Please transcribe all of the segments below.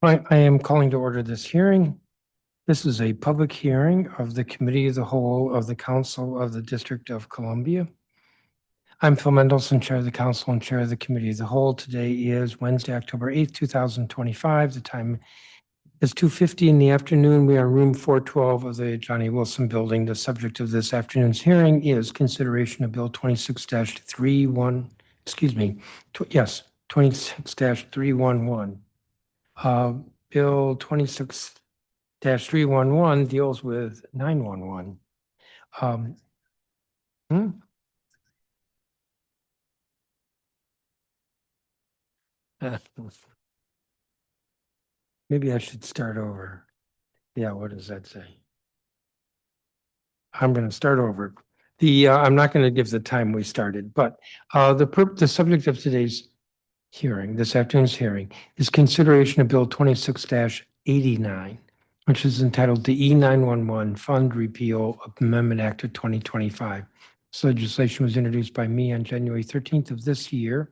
I am calling to order this hearing. This is a public hearing of the Committee of the Whole of the Council of the District of Columbia. I'm Phil Mendelson, Chair of the Council and Chair of the Committee of the Whole. Today is Wednesday, October 8th, 2025. The time is 2:50 in the afternoon. We are in room 412 of the Johnny Wilson Building. The subject of this afternoon's hearing is consideration of Bill 26-31, excuse me, yes, 26-311. Bill 26-311 deals with 911. Hmm? Maybe I should start over. Yeah, what does that say? I'm going to start over. I'm not going to give the time we started, but the subject of today's hearing, this afternoon's hearing, is consideration of Bill 26-89, which is entitled the E911 Fund Repeal Amendment Act of 2025. This legislation was introduced by me on January 13th of this year,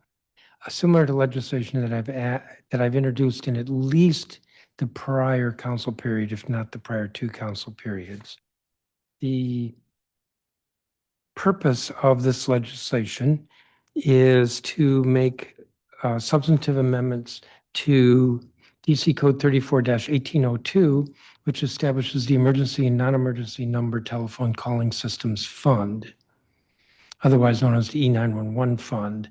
similar to legislation that I've introduced in at least the prior council period, if not the prior two council periods. The purpose of this legislation is to make substantive amendments to DC Code 34-1802, which establishes the Emergency and Non-Emergency Number Telephone Calling Systems Fund, otherwise known as the E911 Fund.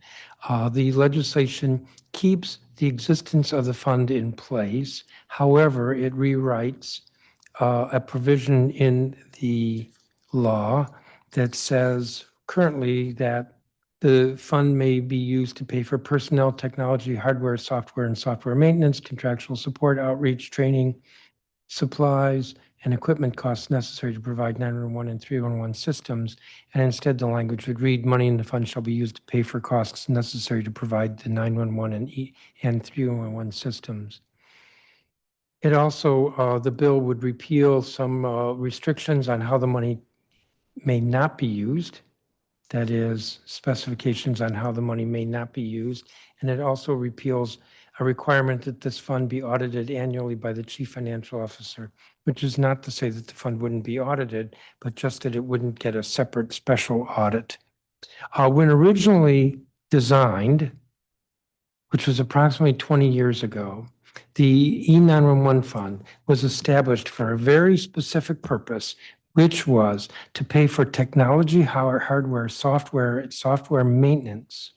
The legislation keeps the existence of the fund in place. However, it rewrites a provision in the law that says currently that the fund may be used to pay for personnel, technology, hardware, software, and software maintenance, contractual support, outreach, training, supplies, and equipment costs necessary to provide 911 and 311 systems. And instead, the language would read, money in the fund shall be used to pay for costs necessary to provide the 911 and 311 systems. It also, the bill would repeal some restrictions on how the money may not be used. That is, specifications on how the money may not be used. And it also repeals a requirement that this fund be audited annually by the chief financial officer, which is not to say that the fund wouldn't be audited, but just that it wouldn't get a separate special audit. When originally designed, which was approximately 20 years ago, the E911 fund was established for a very specific purpose, which was to pay for technology, hardware, software maintenance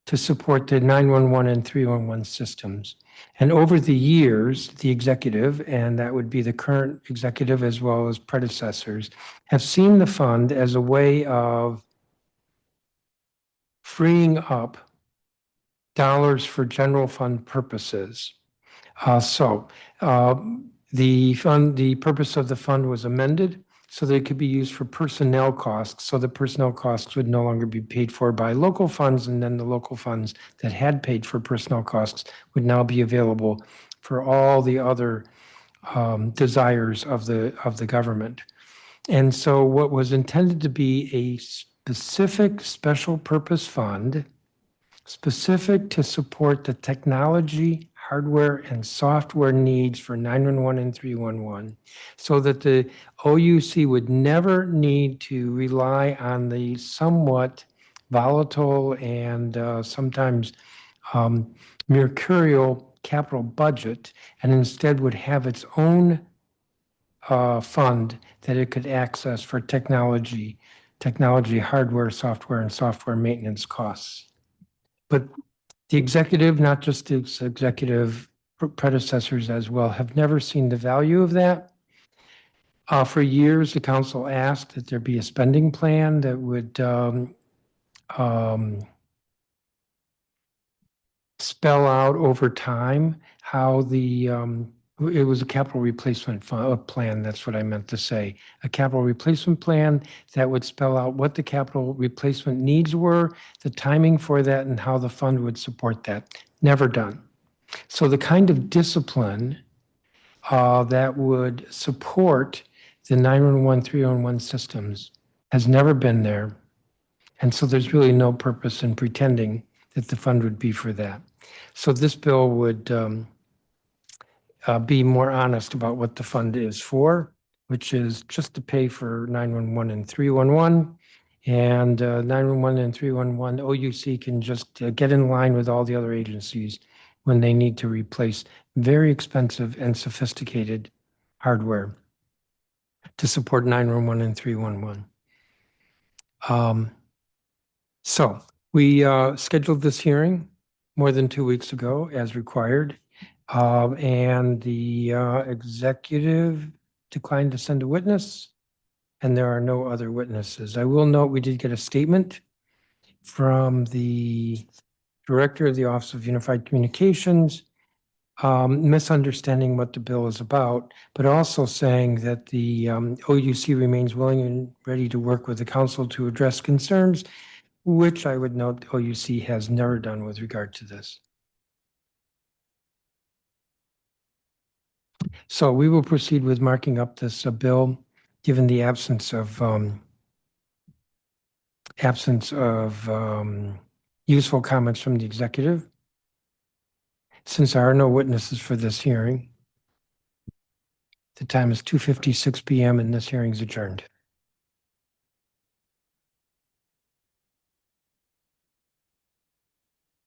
to support the 911 and 311 systems. And over the years, the executive, and that would be the current executive as well as predecessors, have seen the fund as a way of freeing up dollars for general fund purposes. The purpose of the fund was amended so that it could be used for personnel costs. So the personnel costs would no longer be paid for by local funds, and then the local funds that had paid for personnel costs would now be available for all the other desires of the government. And so what was intended to be a specific special purpose fund specific to support the technology, hardware, and software needs for 911 and 311, so that the OUC would never need to rely on the somewhat volatile and sometimes mercurial capital budget, and instead would have its own fund that it could access for technology, hardware, software, and software maintenance costs. But the executive, not just the executive predecessors as well, have never seen the value of that. For years, the council asked that there be a spending plan that would spell out over time how it was a capital replacement plan, that's what I meant to say. A capital replacement plan that would spell out what the capital replacement needs were, the timing for that, and how the fund would support that. Never done. So the kind of discipline that would support the 911, 311 systems has never been there. And so there's really no purpose in pretending that the fund would be for that. So this bill would be more honest about what the fund is for, which is just to pay for 911 and 311. And 911 and 311, OUC can just get in line with all the other agencies when they need to replace very expensive and sophisticated hardware to support 911 and 311. So we scheduled this hearing more than 2 weeks ago as required. And the executive declined to send a witness, and there are no other witnesses. I will note we did get a statement from the Director of the Office of Unified Communications, misunderstanding what the bill is about, but also saying that the OUC remains willing and ready to work with the council to address concerns, which I would note OUC has never done with regard to this. So we will proceed with marking up this bill, given the absence of useful comments from the executive. Since there are no witnesses for this hearing, the time is 2:56 p.m. and this hearing is adjourned.